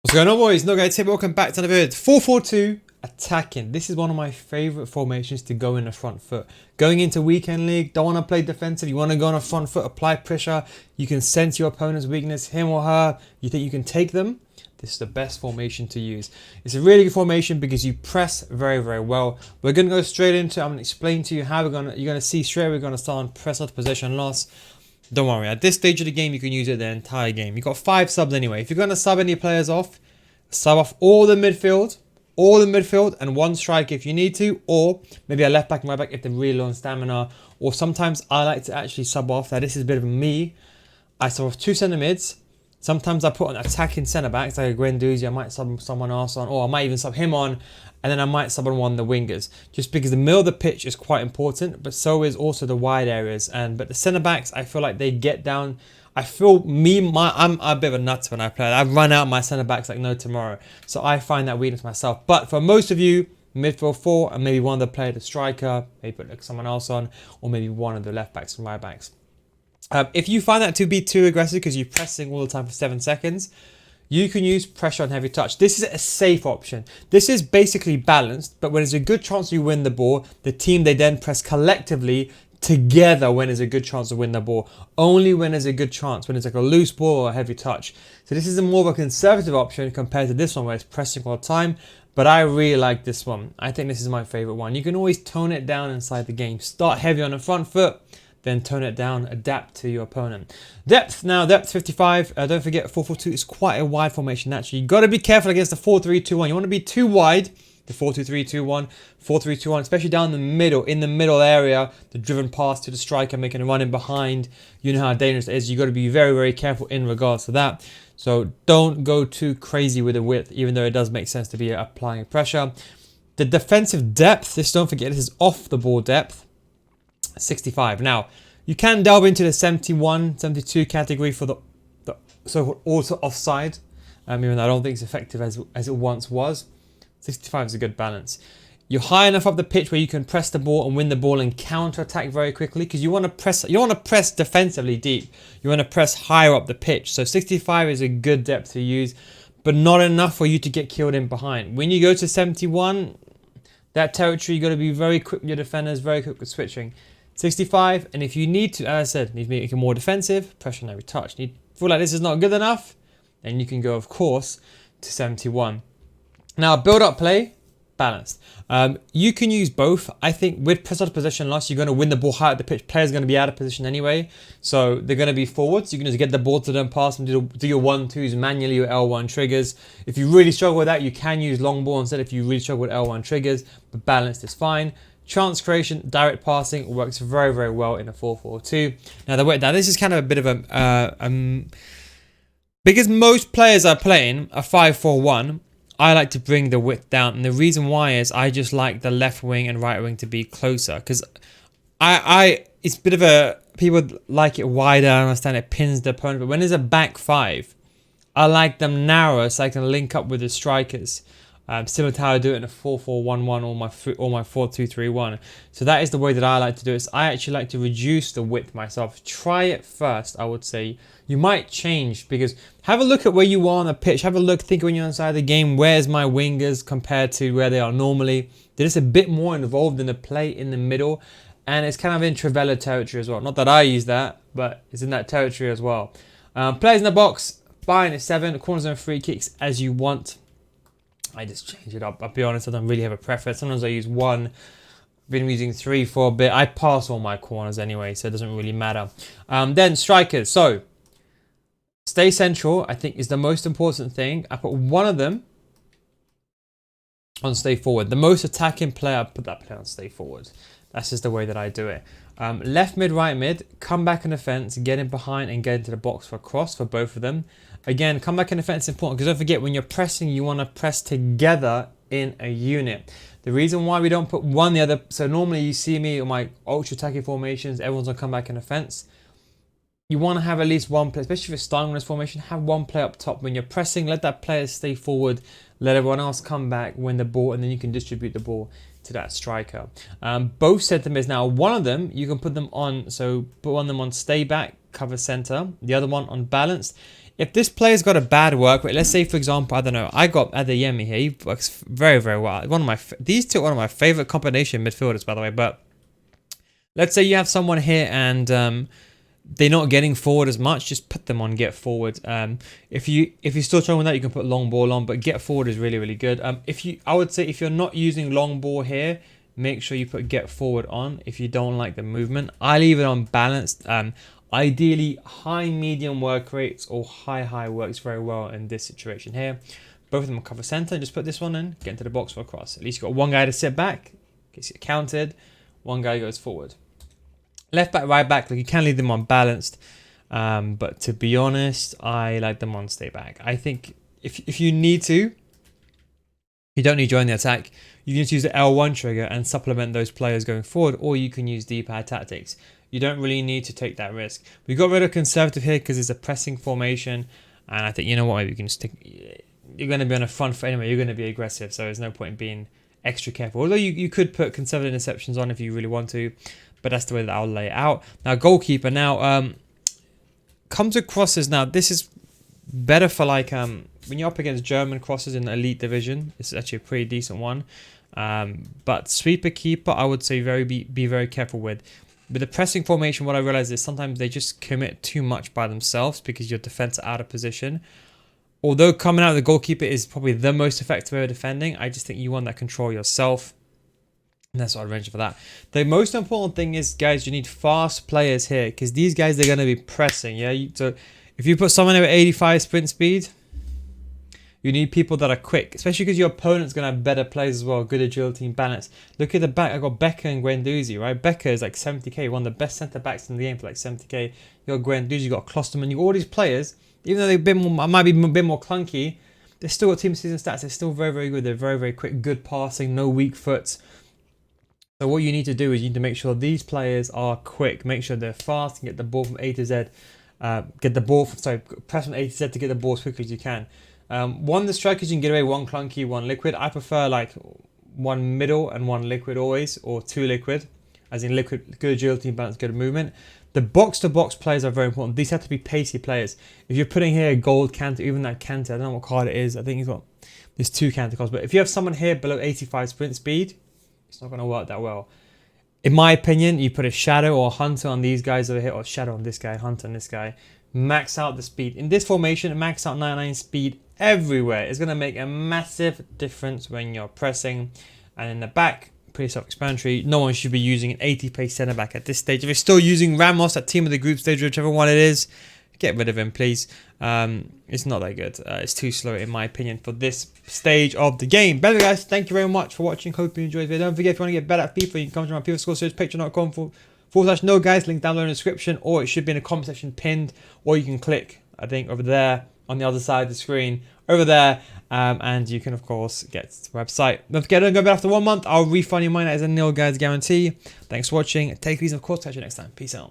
What's going on, boys? No guys here. Welcome back to another video. 4-4-2 attacking. This is one of my favorite formations to go in the front foot. Going into weekend league, don't want to play defensive. You want to go on a front foot, apply pressure. You can sense your opponent's weakness, him or her. You think you can take them. This is the best formation to use. It's a really good formation because you press very, very well. We're going to go straight into it. I'm going to explain to you how you're going to see straight. We're going to start on press out possession loss. Don't worry, at this stage of the game, you can use it the entire game. You've got 5 subs anyway. If you're going to sub any players off, sub off all the midfield, and 1 striker if you need to, or maybe a left back and right back if they're really low on stamina. Or sometimes I like to actually sub off. Now, this is a bit of me. I sub off 2 centre mids. Sometimes I put on attacking centre backs like a Guendouzi. I might sub someone else on, or I might even sub him on, and then I might sub on one of the wingers, just because the middle of the pitch is quite important, but so is also the wide areas. But the centre backs, I feel like they get down. I feel I'm a bit of a nut when I play. I run out my centre backs like no tomorrow, so I find that weakness myself. But for most of you, midfield 4 and maybe one of the players, the striker, maybe put someone else on, or maybe one of the left backs and right backs. If you find that to be too aggressive because you're pressing all the time for 7 seconds, you can use pressure on heavy touch. This is a safe option. This is basically balanced, but when there's a good chance you win the ball, the team, they then press collectively together when there's a good chance to win the ball. Only when there's a good chance, when it's like a loose ball or a heavy touch. So this is a more of a conservative option compared to this one where it's pressing all the time. But I really like this one. I think this is my favorite one. You can always tone it down inside the game. Start heavy on the front foot, then tone it down, adapt to your opponent. Depth, now depth 55. Don't forget 4-4-2 is quite a wide formation actually. You got to be careful against the 4-3-2-1. You want to be too wide. The 4-2-3-2-1, 4-3-2-1, especially down the middle, in the middle area, the driven pass to the striker, making a run in behind. You know how dangerous it is. You got to be very, very careful in regards to that. So don't go too crazy with the width, even though it does make sense to be applying pressure. The defensive depth, this don't forget, this is off the ball depth, 65. Now, you can delve into the 71, 72 category for the so-called auto offside. Even though I don't think it's effective as it once was. 65 is a good balance. You're high enough up the pitch where you can press the ball and win the ball and counter attack very quickly, because you want to press. You don't want to press defensively deep. You want to press higher up the pitch. So 65 is a good depth to use, but not enough for you to get killed in behind. When you go to 71, that territory, you got to be very quick with your defenders, very quick with switching. 65, and if you need to, as I said, need to make it more defensive, pressure on every touch. Feel like this is not good enough, then you can go, of course, to 71. Now, build-up play, balanced. You can use both. I think with press out of possession loss, you're going to win the ball high at the pitch. Players are going to be out of position anyway, so they're going to be forwards. You can just get the ball to them, pass them, do your 1-2s manually with L1 triggers. If you really struggle with that, you can use long ball instead if you really struggle with L1 triggers, but balanced is fine. Chance creation, direct passing works very, very well in a 4-4-2. Now, this is kind of a bit of a... because most players are playing a 5-4-1, I like to bring the width down, and the reason why is I just like the left wing and right wing to be closer, because it's a bit of a, people like it wider. I understand it pins the opponent, but when there's a back 5, I like them narrower so I can link up with the strikers. Similar to how I do it in a 4-4-1-1 or my 4-2-3-1. So that is the way that I like to do it. So I actually like to reduce the width myself. Try it first, I would say. You might change, because have a look at where you are on the pitch. Have a look, think when you're inside the game, where's my wingers compared to where they are normally. They're just a bit more involved in the play in the middle. And it's kind of in Trivella territory as well. Not that I use that, but it's in that territory as well. Players in the box, fine, it's 7. Corners and free kicks as you want. I just change it up. I'll be honest, I don't really have a preference. Sometimes I use 1. I've been using 3 for a bit. I pass all my corners anyway, so it doesn't really matter. Then strikers. So, stay central, I think, is the most important thing. I put one of them on stay forward. The most attacking player, I put that player on stay forward. That's just the way that I do it. Left mid, right mid, come back in defense, get in behind and get into the box for a cross for both of them. Again, come back in defense is important, because don't forget, when you're pressing, you want to press together in a unit. The reason why we don't put one the other, so normally you see me on my ultra attacking formations, everyone's going to come back in defense. You want to have at least one player, especially if you're starting on this formation, have one player up top. When you're pressing, let that player stay forward, let everyone else come back, win the ball, and then you can distribute the ball to that striker. Both centre mids. Now, one of them, you can put them on, so put one of them on stay back, cover centre, the other one on balanced. if this player's got a bad work rate, let's say for example, I don't know, I got Adeyemi here. He works very, very well. These two are one of my favorite combination midfielders, by the way. But let's say you have someone here and they're not getting forward as much. Just put them on get forward. If you're still trying with that, you can put long ball on, but get forward is really, really good. I would say if you're not using long ball here, make sure you put get forward on if you don't like the movement. I leave it on balanced. Ideally, high medium work rates or high works very well in this situation here. Both of them cover center. Just put this one in, get into the box for a cross. At least you've got one guy to sit back, gets it counted. One guy goes forward. Left back, right back, like you can leave them on balanced. But to be honest, I like them on stay back. I think if you need to, you don't need to join the attack. You can just use the L1 trigger and supplement those players going forward, or you can use D-pad tactics. You don't really need to take that risk. We got rid of conservative here because it's a pressing formation, and I think, you know what, maybe you can stick. You're going to be on a front foot anyway. You're going to be aggressive, so there's no point in being extra careful. Although you could put conservative interceptions on if you really want to, but that's the way that I'll lay it out. Now goalkeeper comes across as, now this is better for like when you're up against German crosses in the elite division. It's actually a pretty decent one. But sweeper keeper, I would say be very careful with. With the pressing formation, what I realize is sometimes they just commit too much by themselves because your defense are out of position. Although coming out of the goalkeeper is probably the most effective way of defending, I just think you want that control yourself. And that's what I'd mention for that. The most important thing is, guys, you need fast players here because these guys, they're going to be pressing. Yeah. So if you put someone there with 85 sprint speed, you need people that are quick, especially because your opponent's going to have better players as well, good agility and balance. Look at the back. I got Becker and Guendouzi, right? Becker is like 70k, one of the best centre backs in the game for like 70k. You got Guendouzi, you got Klosterman, you got all these players. Even though they've might be a bit more clunky, they're still got team season stats. They're still very, very good. They're very, very quick, good passing, no weak foot. So what you need to do is you need to make sure these players are quick. Make sure they're fast and get the ball from A to Z. Press from A to Z to get the ball as quickly as you can. One of the strikers you can get away, one clunky, one liquid. I prefer like one middle and one liquid always, or two liquid, as in liquid, good agility, balance, good movement. The box-to-box players are very important. These have to be pacey players. If you're putting here a gold Canter, even that Canter, I don't know what card it is. I think there's two Canter cards. But if you have someone here below 85 sprint speed, it's not going to work that well. In my opinion, you put a Shadow or a Hunter on these guys over here, or Shadow on this guy, Hunter on this guy. Max out the speed. In this formation, max out 99 speed everywhere. It's going to make a massive difference when you're pressing. And in the back, pretty self-explanatory. No one should be using an 80 pace centre back at this stage. If you're still using Ramos at team of the group stage, whichever one it is, get rid of him, please. It's not that good. It's too slow, in my opinion, for this stage of the game. But anyway, guys, thank you very much for watching. Hope you enjoyed the video. Don't forget, if you want to get better at FIFA, you can come to my FIFA School Series, patreon.com/no guys, link down below in the description, or it should be in the comment section pinned, or you can click, I think, over there on the other side of the screen, over there, and you can, of course, get to the website. Don't forget, don't go back after 1 month. I'll refund your money as a nil, guys, guarantee. Thanks for watching. Take it easy, of course. Catch you next time. Peace out.